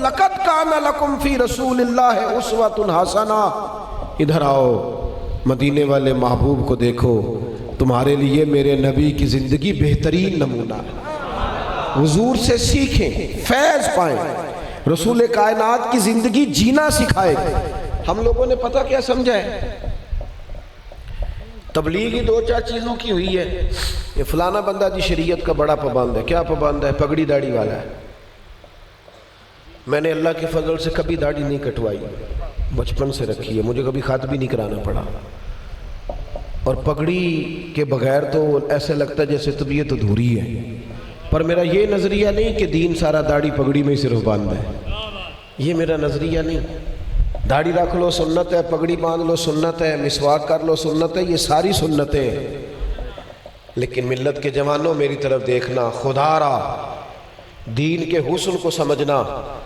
लक़द काना लकुम फी रसूलिल्लाहि उस्वतुन हसना। इधर आओ, मदीने वाले महबूब को देखो, तुम्हारे लिए मेरे नबी की ज़िंदगी बेहतरीन नमूना है। हुजूर से सीखें, फैज़ पाएं, रसूल कायनात की ज़िंदगी जीना सिखाए। हम लोगों ने पता क्या समझा है, तबलीग ही दो चार चीज़ों की हुई है। ये फलाना बंदा जी शरीयत का बड़ा पाबंद है। क्या पाबंद है? पगड़ी दाढ़ी वाला है। मैंने अल्लाह के फजल से कभी दाढ़ी नहीं कटवाई, बचपन से रखी है, मुझे कभी खात भी नहीं कराना पड़ा। और पगड़ी के बगैर तो ऐसे लगता है जैसे तबीयत अधूरी है। पर मेरा ये नज़रिया नहीं कि दीन सारा दाढ़ी पगड़ी में ही सिर्फ बांध है, ये मेरा नज़रिया नहीं। दाढ़ी रख लो सुन्नत है, पगड़ी बांध लो सुन्नत है, मिसवाक कर लो सुन्नत है, ये सारी सुन्नतें हैं। लेकिन मिल्लत के जवानों, मेरी तरफ देखना, खुदारा दीन के हुस्न को समझना।